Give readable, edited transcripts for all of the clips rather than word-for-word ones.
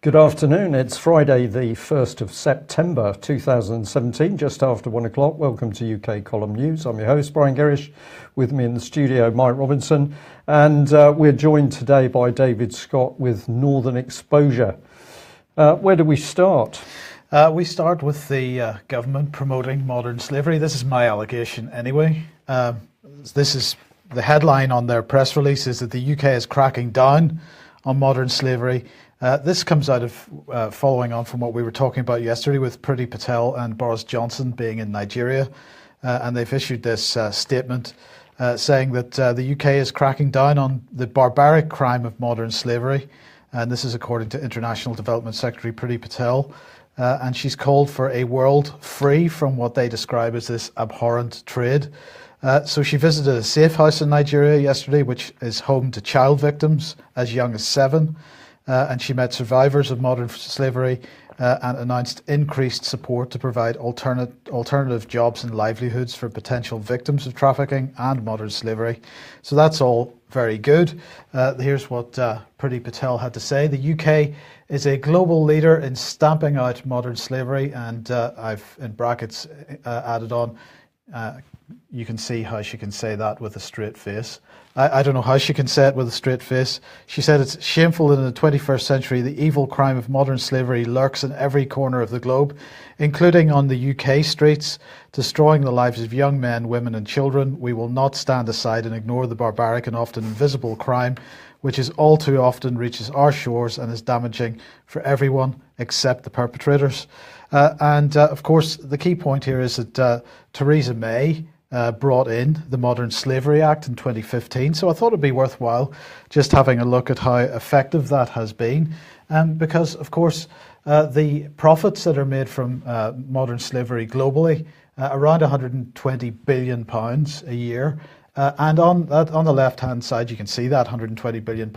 Good afternoon. It's Friday, the 1st of September 2017, just after 1 o'clock. Welcome to UK Column News. I'm your host, Brian Gerrish. With me in the studio, Mike Robinson. And we're joined today by David Scott with Northern Exposure. Where do we start? We start with the government promoting modern slavery. This is my allegation anyway. This is the headline on their press release is that the UK is cracking down on modern slavery. This comes out of following on from what we were talking about yesterday with Priti Patel and Boris Johnson being in Nigeria. And they've issued this statement saying that the UK is cracking down on the barbaric crime of modern slavery. And this is according to International Development Secretary Priti Patel. And she's called for a world free from what they describe as this abhorrent trade. So she visited a safe house in Nigeria yesterday, which is home to child victims as young as 7. And she met survivors of modern slavery and announced increased support to provide alternative jobs and livelihoods for potential victims of trafficking and modern slavery. So that's all very good. Here's what Priti Patel had to say. The UK is a global leader in stamping out modern slavery, and I've in brackets added on, you can see how she can say that with a straight face. I don't know how she can say it with a straight face. She said it's shameful that in the 21st century the evil crime of modern slavery lurks in every corner of the globe, including on the UK streets, destroying the lives of young men, women and children. We will not stand aside and ignore the barbaric and often invisible crime which is all too often reaches our shores and is damaging for everyone except the perpetrators. Of course, the key point here is that Theresa May brought in the Modern Slavery Act in 2015. So I thought it'd be worthwhile just having a look at how effective that has been. Because, of course, the profits that are made from modern slavery globally, around £120 billion a year. And on the left-hand side, you can see that £120 billion.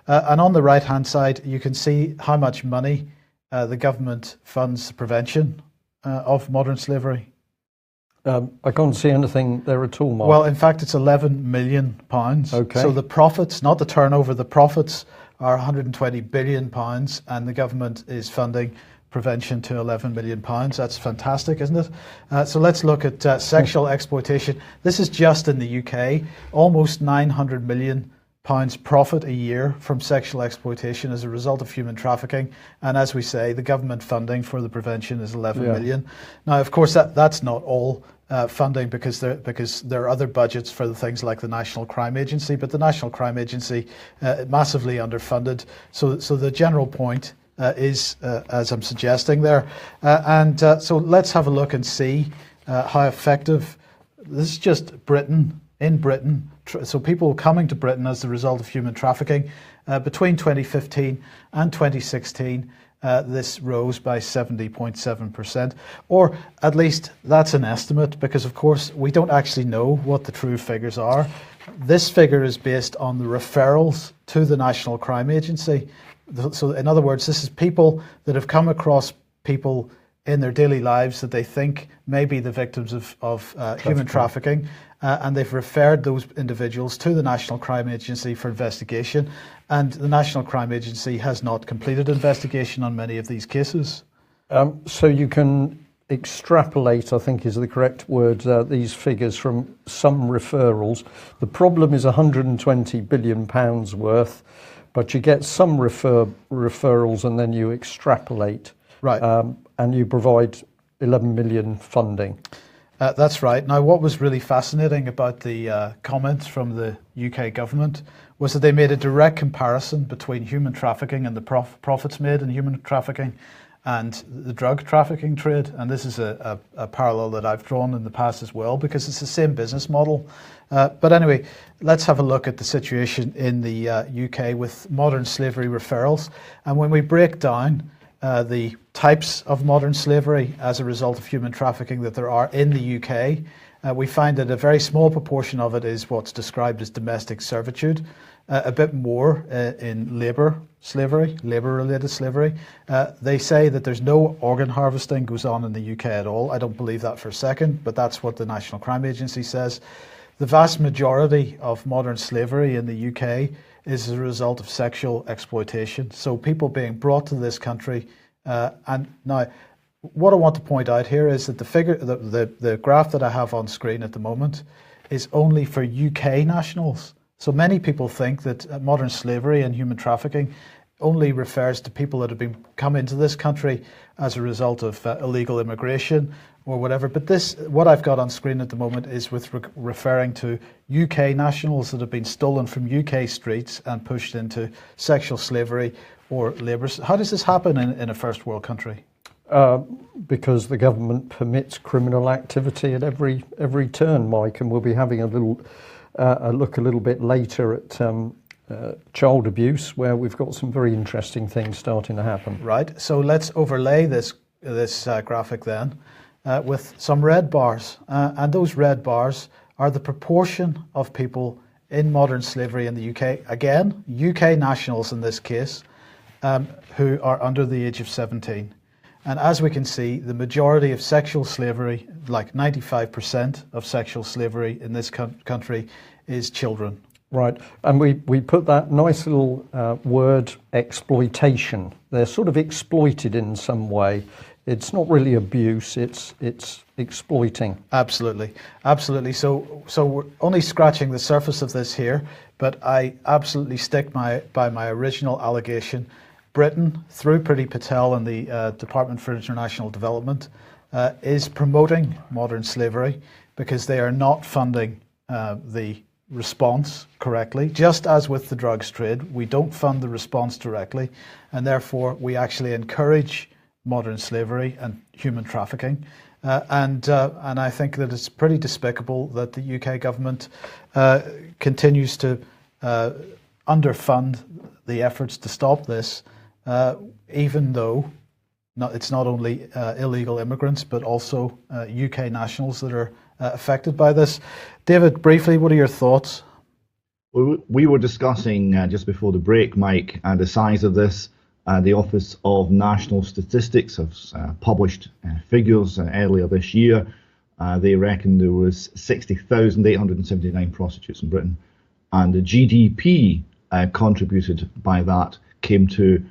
And on the right-hand side, you can see how much money the government funds the prevention of modern slavery. I can't see anything there at all, Mark. Well, in fact, it's £11 million. Okay. So the profits, not the turnover, the profits are £120 billion, and the government is funding prevention to £11 million. That's fantastic, isn't it? So let's look at sexual exploitation. This is just in the UK, almost £900 million profit a year from sexual exploitation as a result of human trafficking. And as we say, the government funding for the prevention is 11 million. Now, of course, that's not all funding because there are other budgets for the things like the National Crime Agency, but the National Crime Agency massively underfunded. So the general point is, as I'm suggesting there. So let's have a look and see how effective. This is just Britain. In Britain, so people coming to Britain as a result of human trafficking, between 2015 and 2016, this rose by 70.7%, or at least that's an estimate, because of course we don't actually know what the true figures are. This figure is based on the referrals to the National Crime Agency. So in other words, this is people that have come across people in their daily lives that they think may be the victims of human trafficking, and they've referred those individuals to the National Crime Agency for investigation, and the National Crime Agency has not completed investigation on many of these cases. So you can extrapolate, I think is the correct word, these figures from some referrals. The problem is £120 billion worth, but you get some referrals and then you extrapolate. Right. And you provide 11 million funding. That's right. Now, what was really fascinating about the comments from the UK government was that they made a direct comparison between human trafficking and the profits made in human trafficking and the drug trafficking trade. And this is a parallel that I've drawn in the past as well, because it's the same business model. But anyway, let's have a look at the situation in the UK with modern slavery referrals. And when we break down the types of modern slavery as a result of human trafficking that there are in the UK, we find that a very small proportion of it is what's described as domestic servitude, a bit more in labour-related slavery. They say that there's no organ harvesting goes on in the UK at all. I don't believe that for a second, but that's what the National Crime Agency says. The vast majority of modern slavery in the UK is a result of sexual exploitation. So people being brought to this country, and now what I want to point out here is that the graph that I have on screen at the moment is only for UK nationals. So many people think that modern slavery and human trafficking only refers to people that have come into this country as a result of illegal immigration or whatever. But what I've got on screen at the moment is referring to UK nationals that have been stolen from UK streets and pushed into sexual slavery or labour. How does this happen in a first world country? Because the government permits criminal activity at every turn, Mike, and we'll be having a look a little bit later at child abuse, where we've got some very interesting things starting to happen. Right. So let's overlay this graphic then with some red bars, and those red bars are the proportion of people in modern slavery in the UK. Again, UK nationals in this case, who are under the age of 17. And as we can see, the majority of sexual slavery, like 95% of sexual slavery in this country, is children. Right, and we put that nice little word, exploitation. They're sort of exploited in some way. It's not really abuse, it's exploiting. Absolutely. So we're only scratching the surface of this here, but I absolutely stick by my original allegation. Britain, through Priti Patel and the Department for International Development, is promoting modern slavery because they are not funding the response correctly. Just as with the drugs trade, we don't fund the response directly, and therefore we actually encourage modern slavery and human trafficking. And I think that it's pretty despicable that the UK government continues to underfund the efforts to stop this, even though it's not only illegal immigrants, but also UK nationals that are affected by this. David, briefly, what are your thoughts? We were discussing just before the break, Mike, the size of this. The Office of National Statistics have published figures earlier this year. They reckon there was 60,879 prostitutes in Britain, and the GDP contributed by that came to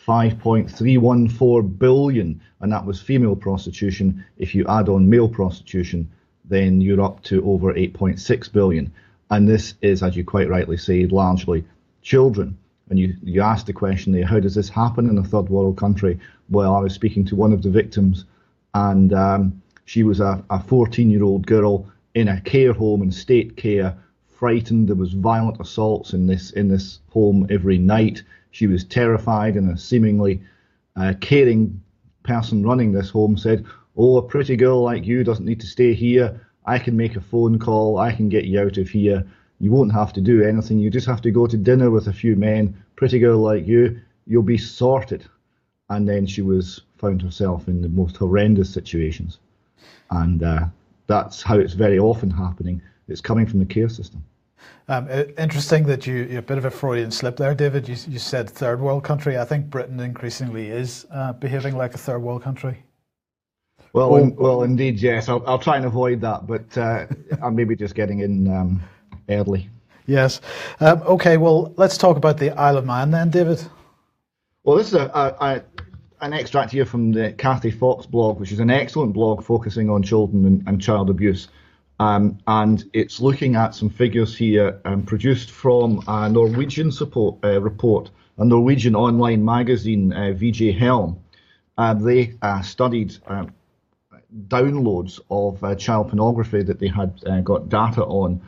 5.314 billion, and that was female prostitution. If you add on male prostitution, then you're up to over 8.6 billion. And this is, as you quite rightly say, largely children. And you asked the question there, how does this happen in a third world country? Well, I was speaking to one of the victims, and she was a 14-year-old girl in a care home in state care, frightened. There was violent assaults in this home every night. She was terrified, and a seemingly caring person running this home said, "Oh, a pretty girl like you doesn't need to stay here. I can make a phone call. I can get you out of here. You won't have to do anything. You just have to go to dinner with a few men. Pretty girl like you, you'll be sorted." And then she found herself in the most horrendous situations. And that's how it's very often happening. It's coming from the care system. Interesting that you a bit of a Freudian slip there, David. You said third world country. I think Britain increasingly is behaving like a third world country. Well, indeed, yes. I'll try and avoid that, but I'm maybe just getting in early. Yes. Okay, well, let's talk about the Isle of Man then, David. Well, this is an extract here from the Kathy Fox blog, which is an excellent blog focusing on children and child abuse. And it's looking at some figures here produced from a Norwegian report, a Norwegian online magazine, VJ Helm. They studied downloads of child pornography that they had got data on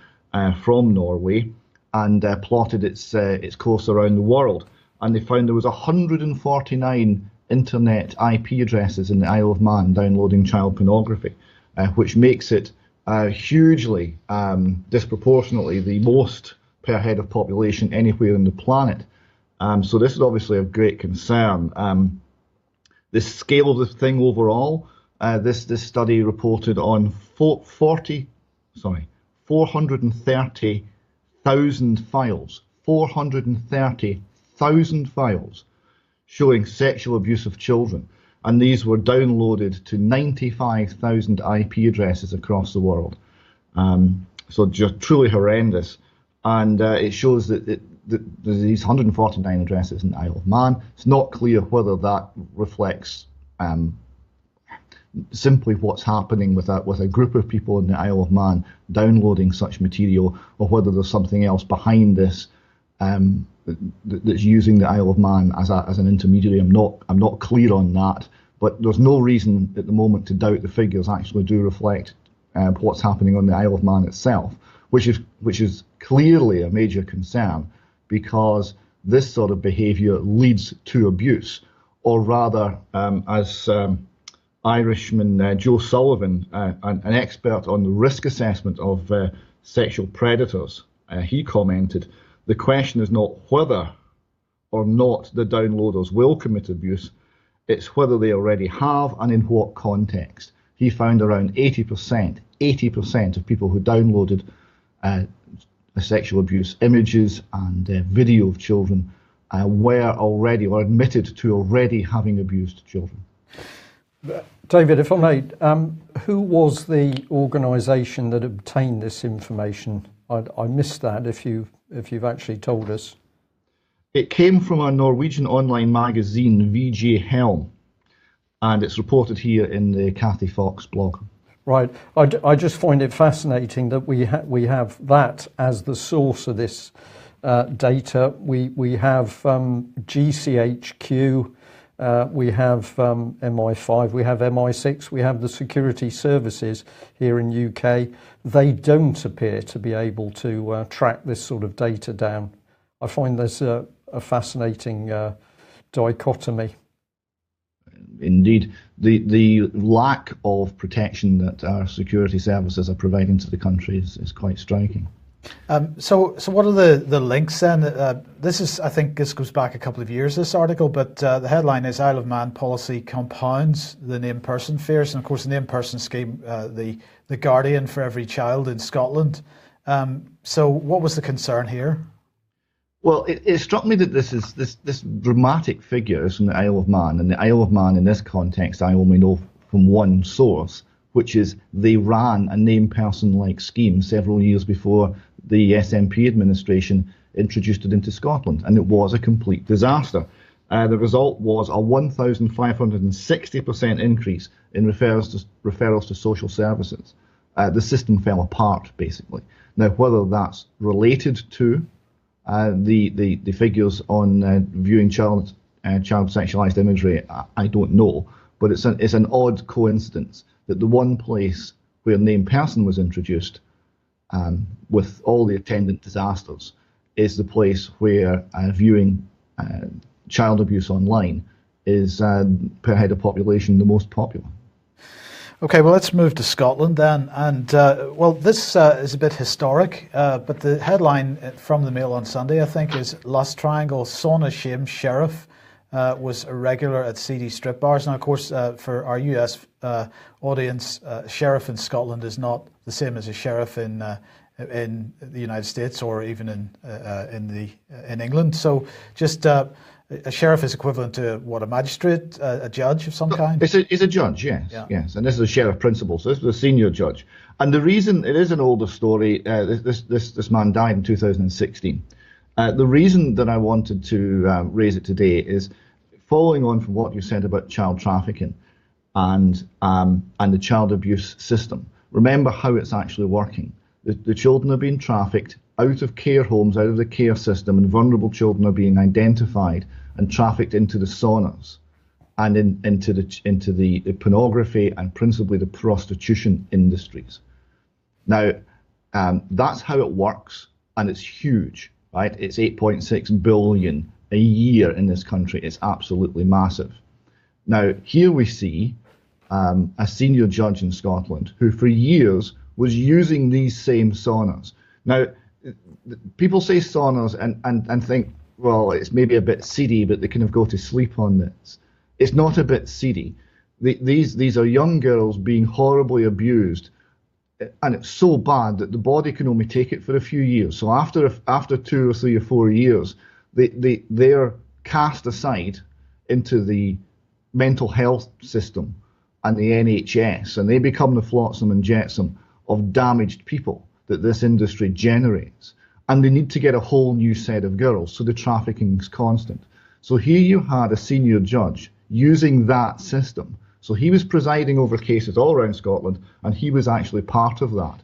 from Norway, and plotted its course around the world. And they found there was 149 internet IP addresses in the Isle of Man downloading child pornography, which makes it hugely, disproportionately, the most per head of population anywhere on the planet. So this is obviously of great concern. The scale of the thing overall, this study reported on 430,000 files, 430,000 files showing sexual abuse of children. And these were downloaded to 95,000 IP addresses across the world. So just truly horrendous. And it shows that there's these 149 addresses in the Isle of Man. It's not clear whether that reflects simply what's happening with a group of people in the Isle of Man downloading such material, or whether there's something else behind this that's using the Isle of Man as an intermediary. I'm not clear on that, but there's no reason at the moment to doubt the figures actually do reflect what's happening on the Isle of Man itself, which is clearly a major concern, because this sort of behaviour leads to abuse, or rather, as Irishman Joe Sullivan, an expert on the risk assessment of sexual predators, he commented, the question is not whether or not the downloaders will commit abuse, it's whether they already have and in what context. He found around 80% of people who downloaded sexual abuse images and video of children were already, or admitted to already having abused children. David, if I may, who was the organisation that obtained this information? I missed that. If you've actually told us. It came from a Norwegian online magazine, VG Helm, and it's reported here in the Kathy Fox blog. Right. I just find it fascinating that we have that as the source of this data. We have GCHQ. We have MI5, we have MI6, we have the security services here in UK. They don't appear to be able to track this sort of data down. I find there's a fascinating dichotomy. Indeed, the lack of protection that our security services are providing to the country is quite striking. So what are the links then? I think this goes back a couple of years, this article, but the headline is Isle of Man policy compounds the named person fears. And of course, the named person scheme, the guardian for every child in Scotland. So what was the concern here? Well, it struck me that this dramatic figure is from the Isle of Man, and the Isle of Man in this context I only know from one source, which is they ran a named person-like scheme several years before the SNP administration introduced it into Scotland, and it was a complete disaster. The result was a 1,560% increase in referrals to social services. The system fell apart, basically. Now, whether that's related to the figures on viewing child sexualized imagery, I don't know, but it's an odd coincidence that the one place where named person was introduced, with all the attendant disasters, is the place where viewing child abuse online is, per head of population, the most popular. Okay, well, let's move to Scotland then. And, this is a bit historic, but the headline from the Mail on Sunday, I think, is Lost Triangle Sauna Shame Sheriff was a regular at seedy strip bars. Now, of course, for our US audience, sheriff in Scotland is not the same as a sheriff in the United States or even in England. So, just a sheriff is equivalent to what, a magistrate, a judge of some kind? It's a judge, yes, yeah. Yes, and this is a sheriff principal, so this was a senior judge. And the reason, it is an older story. This man died in 2016. The reason that I wanted to raise it today is following on from what you said about child trafficking and the child abuse system. Remember how it's actually working. The children are being trafficked out of care homes, out of the care system, and vulnerable children are being identified and trafficked into the saunas and into the pornography and principally the prostitution industries. Now, that's how it works, and it's huge, right? It's 8.6 billion a year in this country. It's absolutely massive. Now, here we see a senior judge in Scotland who for years was using these same saunas. Now, people say saunas and think, well, it's maybe a bit seedy, but they kind of go to sleep on this. It's not a bit seedy. These are young girls being horribly abused, and it's so bad that the body can only take it for a few years. So after 2 or 3 or 4 years, they're cast aside into the mental health system and the NHS, and they become the flotsam and jetsam of damaged people that this industry generates. and they need to get a whole new set of girls, so the trafficking is constant. So here you had a senior judge using that system. So he was presiding over cases all around Scotland, and he was actually part of that,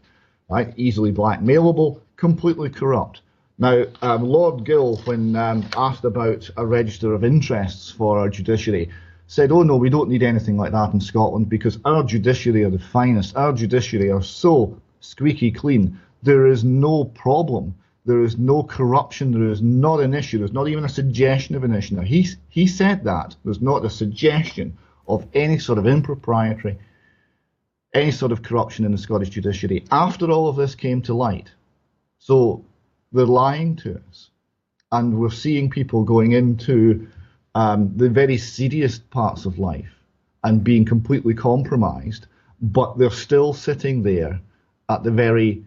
right? Easily blackmailable, completely corrupt. Now, Lord Gill, when asked about a register of interests for our judiciary, said, oh no, we don't need anything like that in Scotland because our judiciary are the finest. Our judiciary are so squeaky clean. There is no problem. There is no corruption. There is not an issue. There's not even a suggestion of an issue. Now, he said that. There's not a suggestion of any sort of impropriety, any sort of corruption in the Scottish judiciary after all of this came to light. So they're lying to us. And we're seeing people going into the very serious parts of life and being completely compromised, but they're still sitting there at the very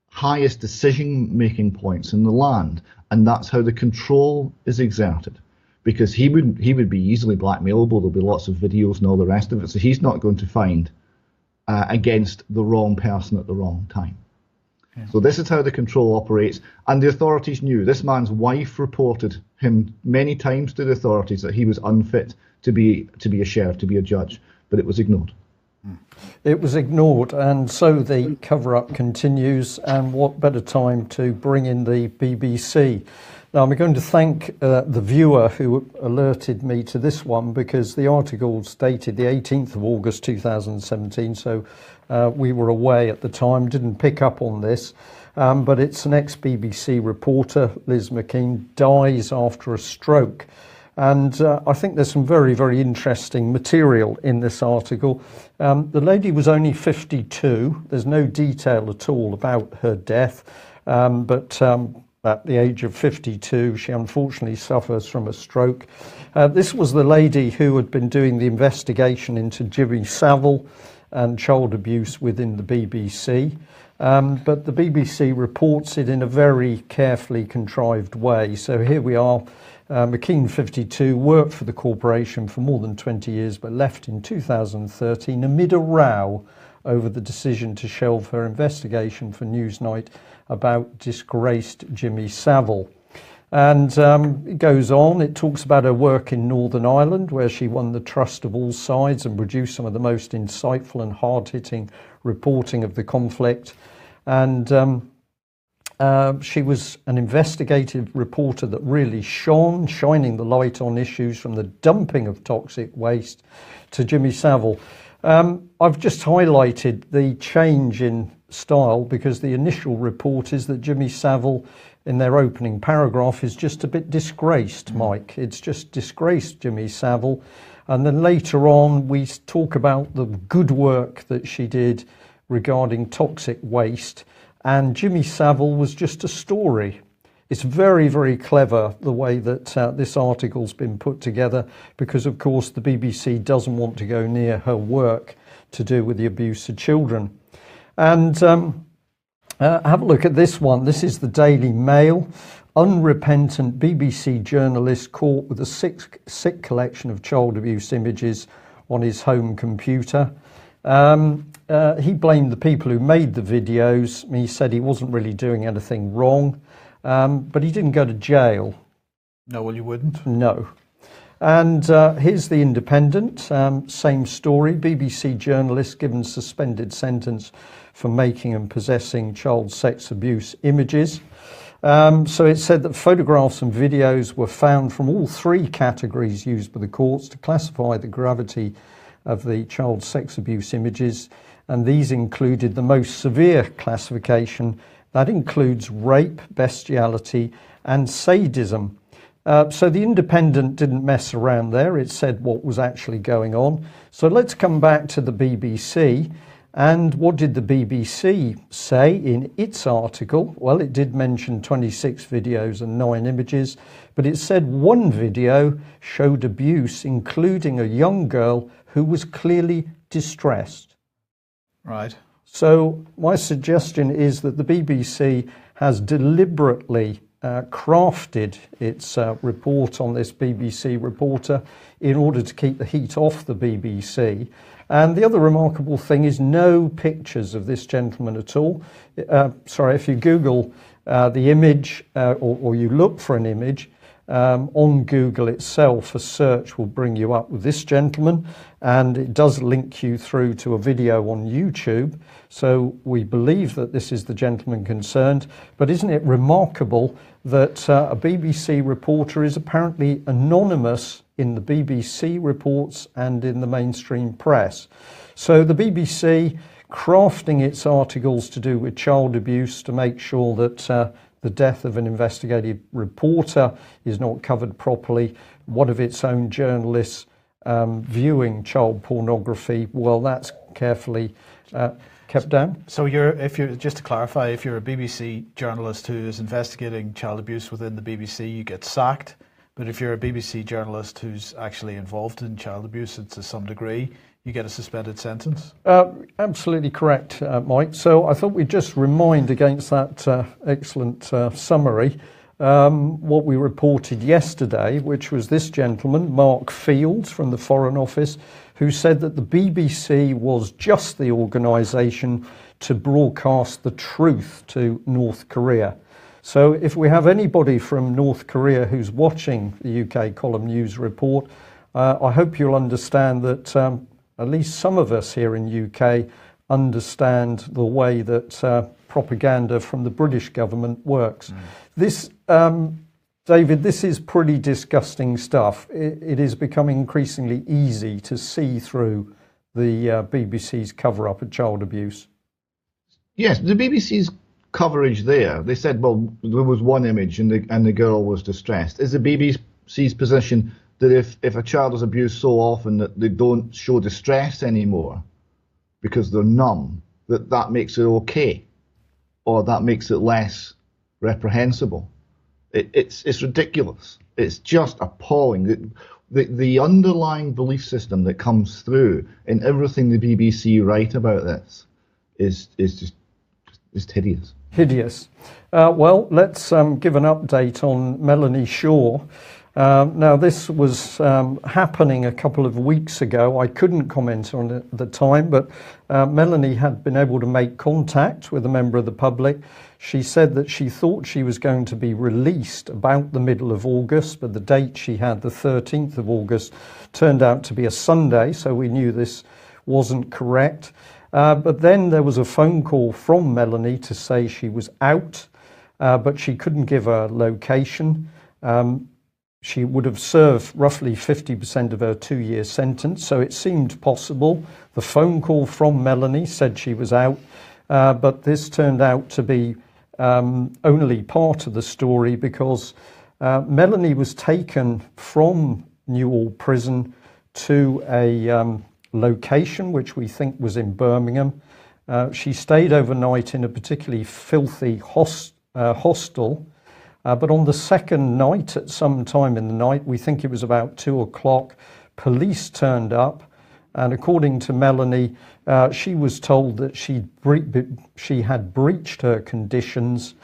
highest decision-making points in the land, and that's how the control is exerted. Because he would be easily blackmailable. There'll be lots of videos and all the rest of it, so he's not going to find against the wrong person at the wrong time. Yeah. So this is how the control operates, and the authorities knew. This man's wife reported him many times to the authorities that he was unfit to be a sheriff, to be a judge, but it was ignored. It was ignored, and so the cover-up continues, and what better time to bring in the BBC. Now, I'm going to thank the viewer who alerted me to this one, because the article's dated the 18th of August 2017, so we were away at the time, didn't pick up on this, but it's an ex-BBC reporter, Liz McKean, dies after a stroke. And I think there's some very, very interesting material in this article. The lady was only 52. There's no detail at all about her death, but at the age of 52, she unfortunately suffers from a stroke. This was the lady who had been doing the investigation into Jimmy Savile and child abuse within the BBC. But the BBC reports it in a very carefully contrived way. So here we are. McKean, 52, worked for the corporation for more than 20 years, but left in 2013 amid a row over the decision to shelve her investigation for Newsnight about disgraced Jimmy Savile. And it goes on, it talks about her work in Northern Ireland, where she won the trust of all sides and produced some of the most insightful and hard-hitting reporting of the conflict. And she was an investigative reporter that really shone, shining the light on issues from the dumping of toxic waste to Jimmy Savile. I've just highlighted the change in style because the initial report is that Jimmy Savile, in their opening paragraph, is just a bit disgraced, Mike. It's just disgraced Jimmy Savile. And then later on, we talk about the good work that she did regarding toxic waste. And Jimmy Savile was just a story. It's very, very clever the way that this article's been put together, because of course the BBC doesn't want to go near her work to do with the abuse of children. And have a look at this one. This is the Daily Mail. Unrepentant BBC journalist caught with a sick collection of child abuse images on his home computer. He blamed the people who made the videos. He said he wasn't really doing anything wrong, but he didn't go to jail. No, well, you wouldn't. No. And here's the Independent, same story. BBC journalist given suspended sentence for making and possessing child sex abuse images. So it said that photographs and videos were found from all three categories used by the courts to classify the gravity of the child sex abuse images, and these included the most severe classification. That includes rape, bestiality and sadism. So the Independent didn't mess around there. It said what was actually going on. So let's come back to the BBC. And what did the BBC say in its article? Well, it did mention 26 videos and 9 images, but it said one video showed abuse, including a young girl who was clearly distressed. Right. So my suggestion is that the BBC has deliberately crafted its report on this BBC reporter in order to keep the heat off the BBC. And the other remarkable thing is no pictures of this gentleman at all. Sorry, if you Google the image, or you look for an image, on Google itself, a search will bring you up with this gentleman, and it does link you through to a video on YouTube. So we believe that this is the gentleman concerned. But isn't it remarkable that a BBC reporter is apparently anonymous in the BBC reports and in the mainstream press? So the BBC, crafting its articles to do with child abuse to make sure that the death of an investigative reporter is not covered properly, one of its own journalists viewing child pornography, well, that's carefully kept down. So just to clarify, if you're a BBC journalist who is investigating child abuse within the BBC, you get sacked. But if you're a BBC journalist who's actually involved in child abuse to some degree, you get a suspended sentence? Absolutely correct, Mike. So I thought we'd just remind against that excellent summary what we reported yesterday, which was this gentleman, Mark Fields from the Foreign Office, who said that the BBC was just the organisation to broadcast the truth to North Korea. So if we have anybody from North Korea who's watching the UK Column News report, I hope you'll understand that at least some of us here in UK understand the way that propaganda from the British government works. This, David, this is pretty disgusting stuff. It is becoming increasingly easy to see through the BBC's cover-up of child abuse. Yes, the BBC's coverage there, they said, well, there was one image and the girl was distressed. Is the BBC's position that if a child is abused so often that they don't show distress anymore because they're numb, that makes it okay, or that makes it less reprehensible? It's ridiculous. It's just appalling. The underlying belief system that comes through in everything the BBC write about this is just hideous. Hideous. Well, let's give an update on Melanie Shaw. Now, this was happening a couple of weeks ago. I couldn't comment on it at the time, but Melanie had been able to make contact with a member of the public. She said that she thought she was going to be released about the middle of August, but the date she had, the 13th of August, turned out to be a Sunday, so we knew this wasn't correct. But then there was a phone call from Melanie to say she was out, but she couldn't give a location. She would have served roughly 50% of her 2-year sentence, so it seemed possible. The phone call from Melanie said she was out, but this turned out to be only part of the story, because Melanie was taken from Newhall Prison to a location which we think was in Birmingham. She stayed overnight in a particularly filthy hostel. But on the second night, at some time in the night, we think it was about 2 o'clock, police turned up. And according to Melanie, she was told that she had breached her conditions.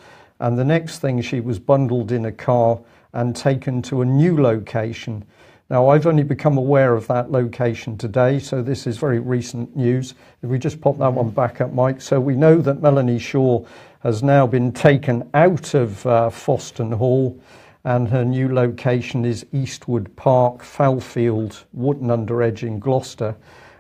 And the next thing, she was bundled in a car and taken to a new location. Now, I've only become aware of that location today, so this is very recent news. If we just pop that one back up, Mike. So we know that Melanie Shaw has now been taken out of Foston Hall, and her new location is Eastwood Park, Fallfield, Wootton-under-Edge in Gloucester.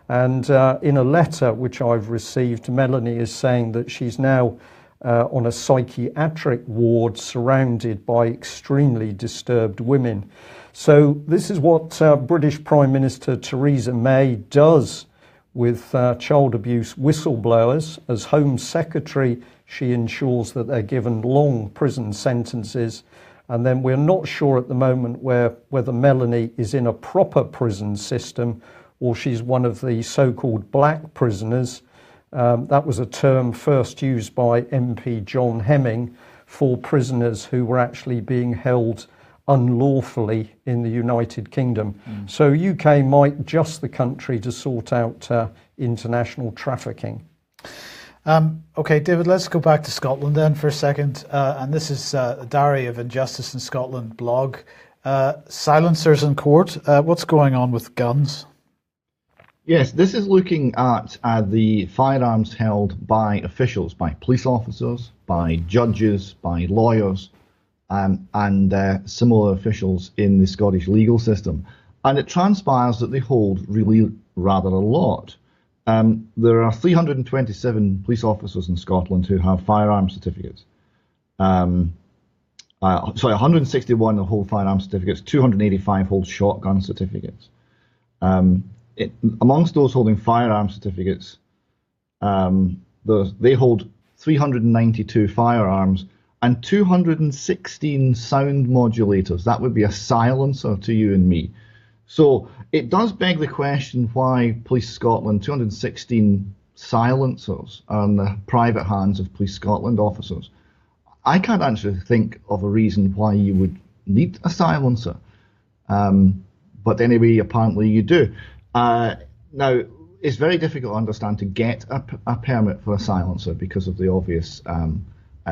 And in a letter which I've received, Melanie is saying that she's now on a psychiatric ward surrounded by extremely disturbed women. So this is what British Prime Minister Theresa May does with child abuse whistleblowers. As Home Secretary, she ensures that they're given long prison sentences. And then we're not sure at the moment whether Melanie is in a proper prison system or she's one of the so-called black prisoners. That was a term first used by MP John Hemming for prisoners who were actually being held unlawfully in the United Kingdom. So UK might just the country to sort out international trafficking. Okay, David, let's go back to Scotland then for a second. And this is a Diary of Injustice in Scotland blog. Silencers in court. What's going on with guns? Yes, this is looking at the firearms held by officials, by police officers, by judges, by lawyers, and similar officials in the Scottish legal system. And it transpires that they hold really rather a lot. There are 327 police officers in Scotland who have firearms certificates. 161 hold firearms certificates, 285 hold shotgun certificates. Amongst those holding firearms certificates, they hold 392 firearms and 216 sound modulators. That would be a silencer to you and me. So it does beg the question why Police Scotland, 216 silencers are in the private hands of Police Scotland officers. I can't actually think of a reason why you would need a silencer. But anyway, apparently you do. Now, it's very difficult to understand to get a permit for a silencer because of the obvious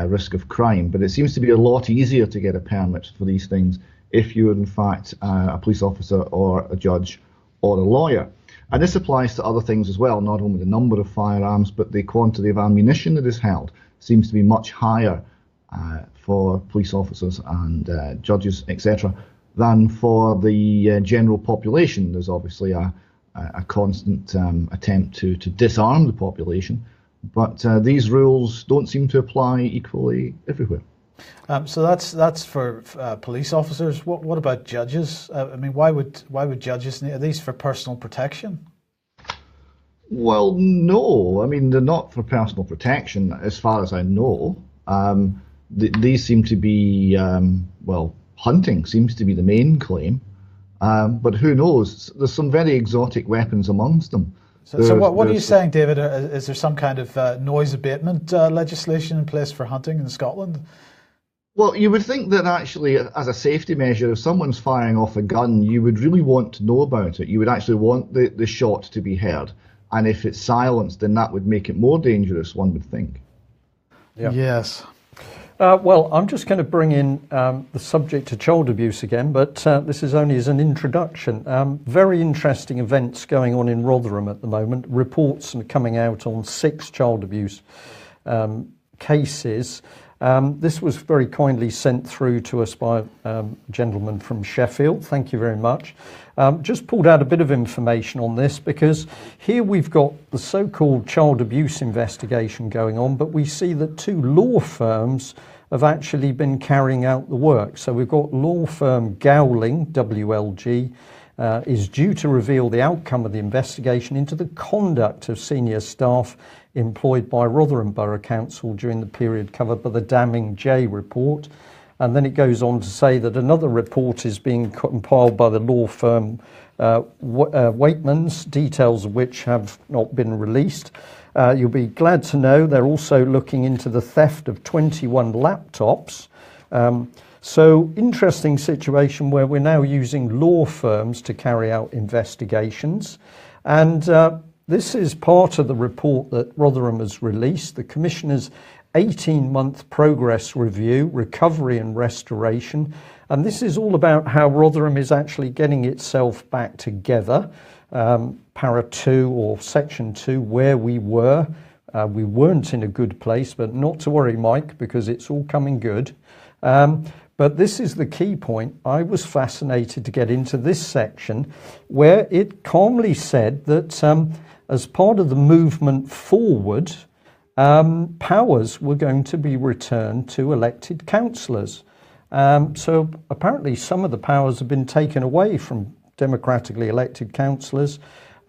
risk of crime, but it seems to be a lot easier to get a permit for these things if you're in fact a police officer or a judge or a lawyer. And this applies to other things as well, not only the number of firearms, but the quantity of ammunition that is held seems to be much higher for police officers and judges, etc., than for the general population. There's obviously a constant attempt to disarm the population, but these rules don't seem to apply equally everywhere. So that's for police officers. What about judges? I mean, why would judges need? Are these for personal protection? Well, no. I mean, they're not for personal protection, as far as I know. These seem to be hunting seems to be the main claim. But who knows? There's some very exotic weapons amongst them. So what are you saying, David? Is there some kind of noise abatement legislation in place for hunting in Scotland? Well, you would think that actually, as a safety measure, if someone's firing off a gun, you would really want to know about it. You would actually want the shot to be heard. And if it's silenced, then that would make it more dangerous, one would think. Yeah. Yes. Well, I'm just going to bring in the subject of child abuse again, but this is only as an introduction. Very interesting events going on in Rotherham at the moment. Reports are coming out on 6 child abuse cases. This was very kindly sent through to us by a gentleman from Sheffield. Thank you very much. Just pulled out a bit of information on this because here we've got the so-called child abuse investigation going on, but we see that 2 law firms have actually been carrying out the work. So we've got law firm Gowling, WLG, is due to reveal the outcome of the investigation into the conduct of senior staff employed by Rotherham Borough Council during the period covered by the Damning J report. And then it goes on to say that another report is being compiled by the law firm Waitmans, details of which have not been released. You'll be glad to know they're also looking into the theft of 21 laptops. So interesting situation where we're now using law firms to carry out investigations. And this is part of the report that Rotherham has released, the Commissioner's 18-month progress review, recovery and restoration. And this is all about how Rotherham is actually getting itself back together. Para 2 or Section 2, where we were. We weren't in a good place, but not to worry, Mike, because it's all coming good. But this is the key point. I was fascinated to get into this section where it calmly said that as part of the movement forward, powers were going to be returned to elected councillors. So apparently some of the powers have been taken away from democratically elected councillors.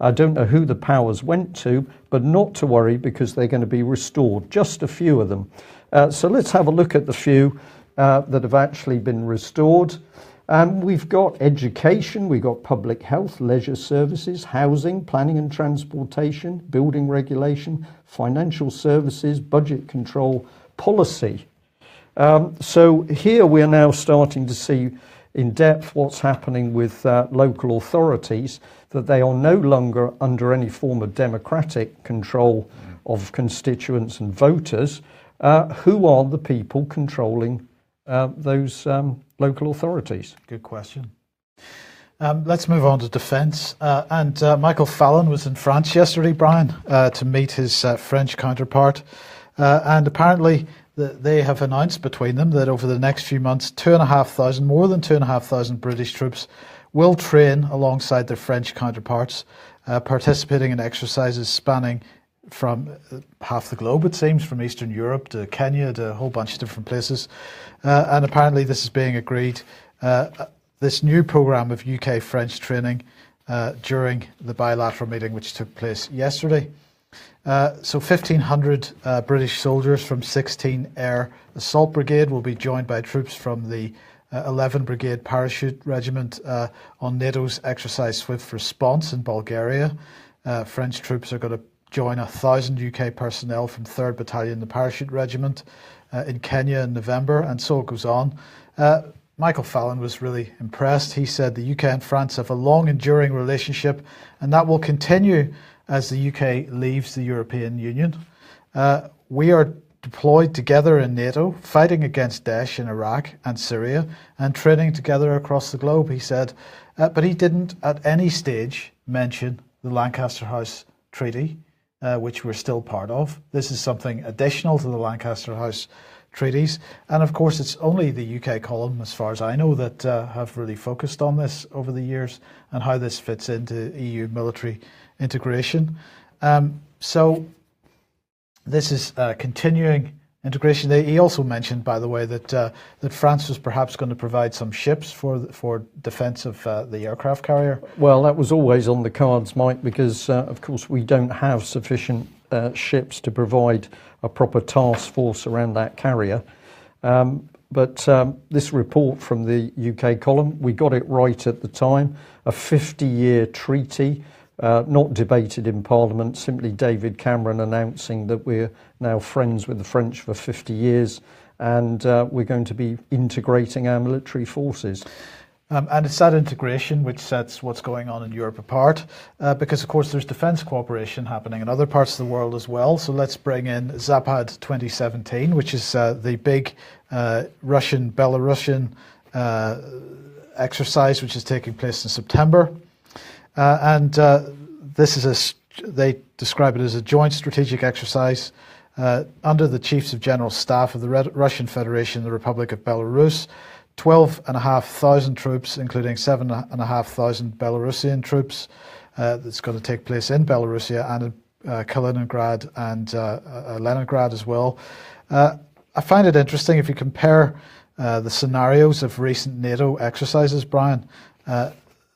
I don't know who the powers went to, but not to worry because they're going to be restored, just a few of them. So let's have a look at the few that have actually been restored. We've got education, we've got public health, leisure services, housing, planning and transportation, building regulation, financial services, budget control, policy. So here we're now starting to see in depth what's happening with local authorities, that they are no longer under any form of democratic control of constituents and voters. Who are the people controlling those local authorities? Good question. Let's move on to defence. Michael Fallon was in France yesterday, Brian, to meet his French counterpart. And apparently they have announced between them that over the next few months, more than 2,500 British troops will train alongside their French counterparts, participating in exercises spanning from half the globe, it seems, from Eastern Europe to Kenya to a whole bunch of different places. And apparently this is being agreed, this new programme of UK-French training during the bilateral meeting which took place yesterday. So 1,500 British soldiers from 16 Air Assault Brigade will be joined by troops from the 11 Brigade Parachute Regiment on NATO's exercise Swift Response in Bulgaria. French troops are going to join 1,000 UK personnel from 3rd Battalion, the Parachute Regiment, in Kenya in November, and so it goes on. Michael Fallon was really impressed. He said the UK and France have a long enduring relationship, and that will continue as the UK leaves the European Union. We are deployed together in NATO, fighting against Daesh in Iraq and Syria, and training together across the globe, he said. But he didn't at any stage mention the Lancaster House Treaty, which we're still part of. This is something additional to the Lancaster House treaties. And of course, it's only the UK column, as far as I know, that have really focused on this over the years and how this fits into EU military integration. So this is continuing integration. He also mentioned, by the way, that France was perhaps going to provide some ships for defence of the aircraft carrier. Well, that was always on the cards, Mike, because of course we don't have sufficient ships to provide a proper task force around that carrier. But this report from the UK column, we got it right at the time. A 50-year treaty, not debated in Parliament, simply David Cameron announcing that we're now friends with the French for 50 years and we're going to be integrating our military forces. And it's that integration which sets what's going on in Europe apart, because of course there's defence cooperation happening in other parts of the world as well. So let's bring in Zapad 2017, which is the big Russian-Belarusian exercise which is taking place in September. This is they describe it as a joint strategic exercise under the Chiefs of General Staff of the Russian Federation, the Republic of Belarus. 12,500 troops, including 7,500 Belarusian troops, that's going to take place in Belarusia and in Kaliningrad and Leningrad as well. I find it interesting if you compare the scenarios of recent NATO exercises, Brian.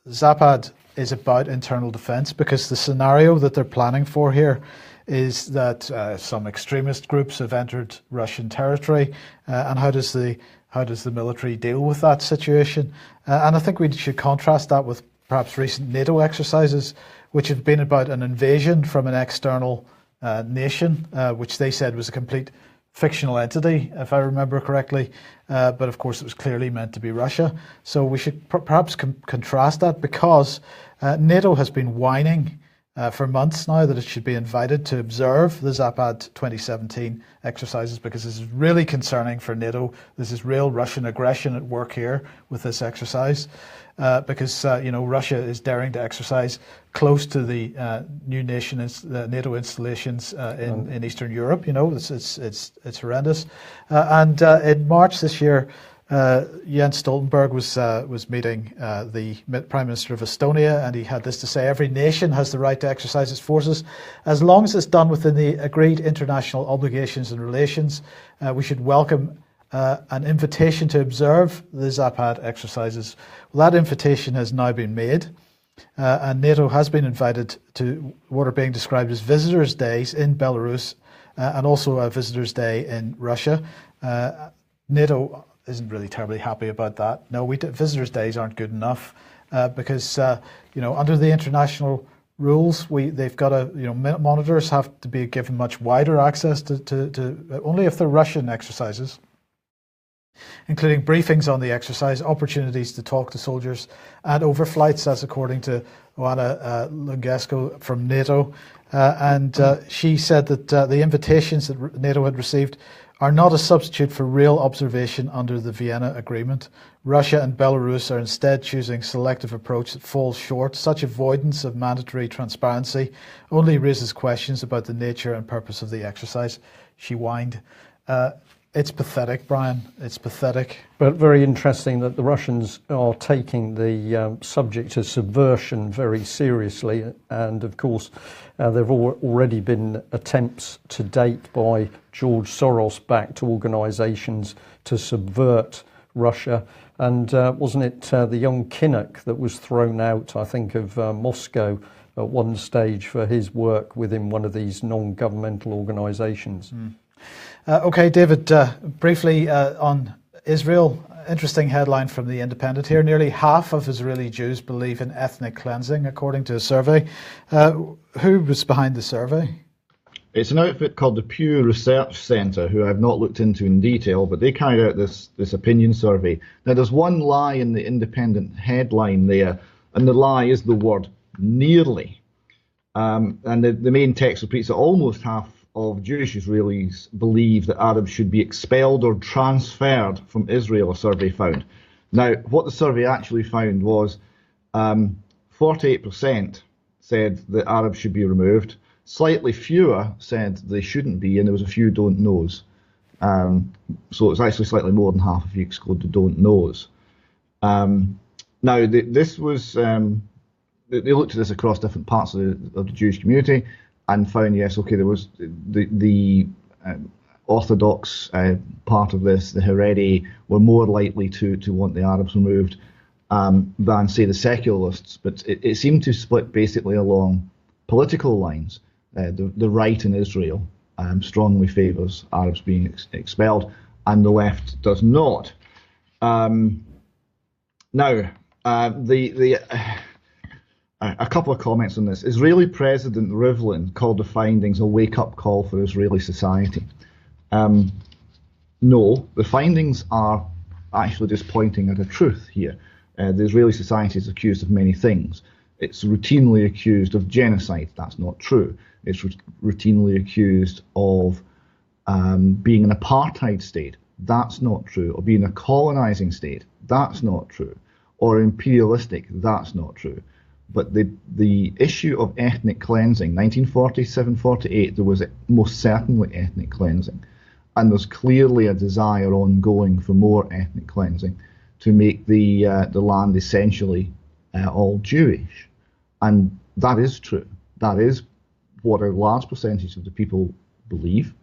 Zapad is about internal defence because the scenario that they're planning for here is that some extremist groups have entered Russian territory, and how does the military deal with that situation? And I think we should contrast that with perhaps recent NATO exercises, which have been about an invasion from an external nation, which they said was a complete fictional entity, if I remember correctly. But of course, it was clearly meant to be Russia. So we should perhaps contrast that, because NATO has been whining for months now that it should be invited to observe the Zapad 2017 exercises, because this is really concerning for NATO. This is real Russian aggression at work here with this exercise, because Russia is daring to exercise close to the new nation NATO installations in Eastern Europe. It's horrendous. And in March this year, Jens Stoltenberg was meeting the Prime Minister of Estonia, and he had this to say: every nation has the right to exercise its forces as long as it's done within the agreed international obligations and relations. We should welcome an invitation to observe the Zapad exercises. Well, that invitation has now been made, and NATO has been invited to what are being described as visitors' days in Belarus, and also a visitors' day in Russia. NATO isn't really terribly happy about that. No, visitors' days aren't good enough, because under the international rules, they've got to monitors have to be given much wider access to only if they're Russian exercises, including briefings on the exercise, opportunities to talk to soldiers, and overflights. That's according to Oana Lungescu from NATO, and she said that the invitations that NATO had received are not a substitute for real observation under the Vienna Agreement. Russia and Belarus are instead choosing a selective approach that falls short. Such avoidance of mandatory transparency only raises questions about the nature and purpose of the exercise. She whined. It's pathetic, Brian. It's pathetic. But very interesting that the Russians are taking the subject of subversion very seriously. And of course, there have already been attempts to date by George Soros-backed organisations to subvert Russia. And wasn't it the young Kinnock that was thrown out, I think, of Moscow at one stage for his work within one of these non-governmental organisations? Okay, David, briefly on Israel. Interesting headline from The Independent here. Nearly half of Israeli Jews believe in ethnic cleansing, according to a survey. Who was behind the survey? It's an outfit called the Pew Research Centre, who I've not looked into in detail, but they carried out this opinion survey. Now, there's one lie in the Independent headline there, and the lie is the word nearly. And the main text repeats that almost half of Jewish Israelis believe that Arabs should be expelled or transferred from Israel, a survey found. Now, what the survey actually found was 48% said that Arabs should be removed. Slightly fewer said they shouldn't be, and there was a few don't knows. So it's actually slightly more than half if you exclude the don't knows. Now, this was, they looked at this across different parts of the Jewish community and found, yes, okay, there was the Orthodox part of this, the Haredi, were more likely to want the Arabs removed than, say, the secularists. But it seemed to split basically along political lines. The right in Israel strongly favours Arabs being expelled, and the left does not. Now, a couple of comments on this. Israeli President Rivlin called the findings a wake-up call for Israeli society. No, the findings are actually just pointing at a truth here. The Israeli society is accused of many things. It's routinely accused of genocide. That's not true. It's routinely accused of being an apartheid state. That's not true. Or being a colonizing state. That's not true. Or imperialistic. That's not true. But the issue of ethnic cleansing, 1947-48, there was most certainly ethnic cleansing. And there's clearly a desire ongoing for more ethnic cleansing to make the land essentially all Jewish. And that is true. That is what a large percentage of the people believe.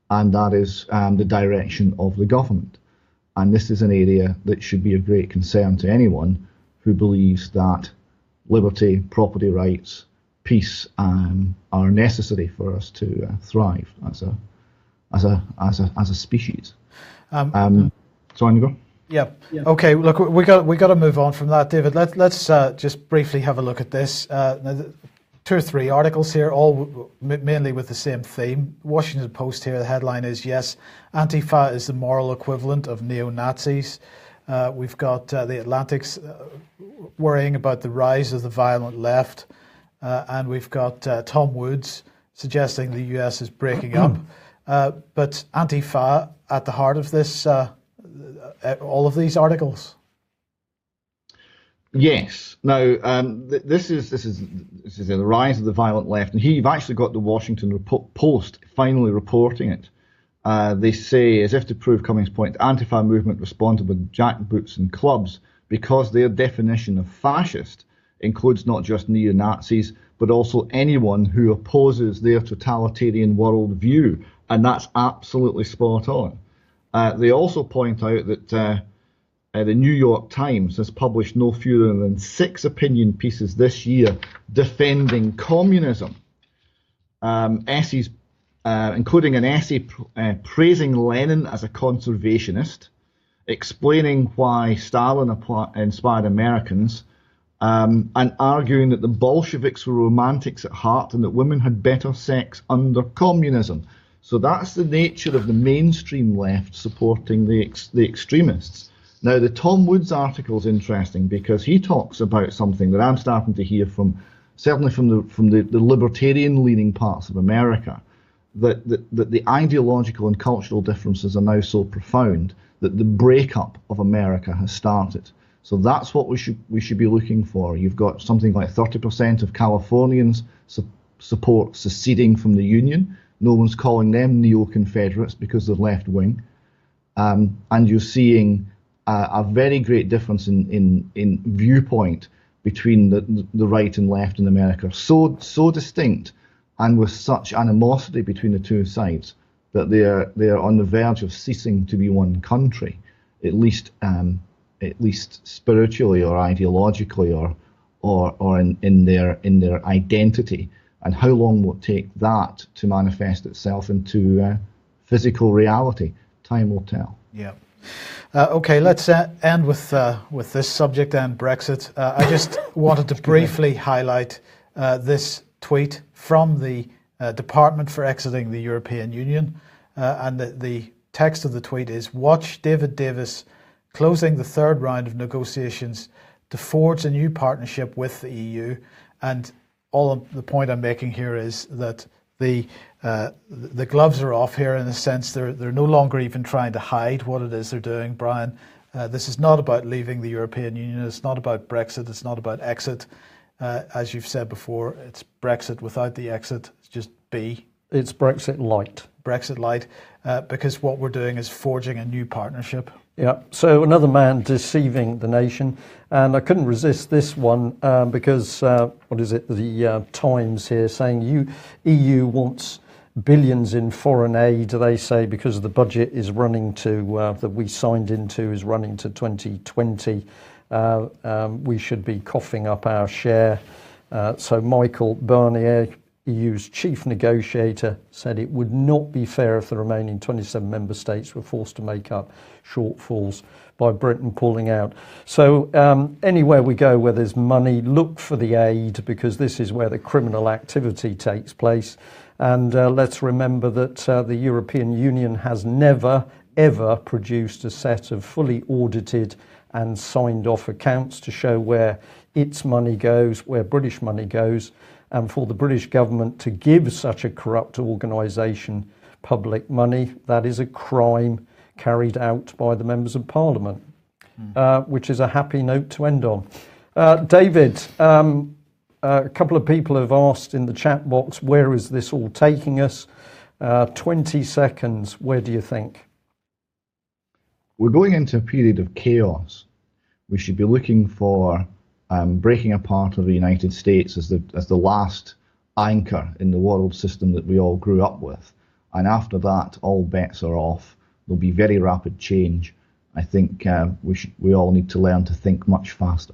And that is the direction of the government. And this is an area that should be of great concern to anyone who believes that liberty, property rights, peace are necessary for us to thrive as a species. So on you go. Yeah. Okay. Look, we got to move on from that, David. Let's just briefly have a look at this. Two or three articles here, all mainly with the same theme. Washington Post here. The headline is, "Yes, Antifa is the moral equivalent of neo-Nazis." We've got the Atlantic's worrying about the rise of the violent left, and we've got Tom Woods suggesting the US is breaking up. But Antifa at the heart of this, all of these articles. Yes. Now, this is the rise of the violent left, and you've actually got the Washington Post finally reporting it. They say, as if to prove Cummings' point, the Antifa movement responded with jackboots and clubs because their definition of fascist includes not just neo-Nazis, but also anyone who opposes their totalitarian worldview. And that's absolutely spot on. They also point out that the New York Times has published no fewer than 6 opinion pieces this year defending communism. Essays including an essay praising Lenin as a conservationist, explaining why Stalin inspired Americans, and arguing that the Bolsheviks were romantics at heart and that women had better sex under communism. So that's the nature of the mainstream left supporting the extremists. Now, the Tom Woods article is interesting because he talks about something that I'm starting to hear from, certainly from the libertarian-leaning parts of America. that the ideological and cultural differences are now so profound that the breakup of America has started. So that's what we should be looking for. You've got something like 30% of Californians support seceding from the Union. No one's calling them neo-Confederates because they're left-wing. And you're seeing a very great difference in viewpoint between the right and left in America. So distinct, and with such animosity between the two sides, that they are on the verge of ceasing to be one country, at least spiritually or ideologically or in their identity. And how long will it take that to manifest itself into physical reality? Time will tell. Yeah. Okay, let's end with this subject and Brexit. I just wanted to briefly highlight this tweet from the Department for Exiting the European Union. And the text of the tweet is, "Watch David Davis closing the third round of negotiations to forge a new partnership with the EU." And all of the point I'm making here is that the gloves are off here in a sense. They're no longer even trying to hide what it is they're doing, Brian. This is not about leaving the European Union. It's not about Brexit. It's not about exit. As you've said before, it's Brexit without the exit. It's just B. It's Brexit light. Brexit light, because what we're doing is forging a new partnership. Yeah, so another man deceiving the nation. And I couldn't resist this one because, what is it, the Times here saying EU wants billions in foreign aid, they say, because the budget is running to, that we signed into is running to 2020. We should be coughing up our share. So Michael Barnier, EU's chief negotiator, said it would not be fair if the remaining 27 member states were forced to make up shortfalls by Britain pulling out. So anywhere we go where there's money, look for the aid, because this is where the criminal activity takes place. And let's remember that the European Union has never, ever produced a set of fully audited and signed off accounts to show where its money goes, where British money goes. And for the British government to give such a corrupt organisation public money, that is a crime carried out by the members of Parliament, which is a happy note to end on. David, a couple of people have asked in the chat box, where is this all taking us? 20 seconds, where do you think? We're going into a period of chaos. We should be looking for breaking apart of the United States as the last anchor in the world system that we all grew up with. And after that, all bets are off. There'll be very rapid change. I think we all need to learn to think much faster.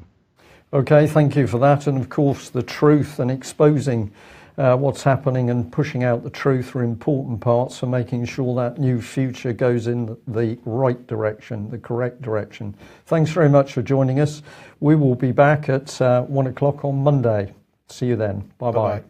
Okay, thank you for that. And of course, the truth and exposing what's happening and pushing out the truth are important parts for making sure that new future goes in the right direction, the correct direction. Thanks very much for joining us. We will be back at 1 o'clock on Monday. See you then. Bye-bye.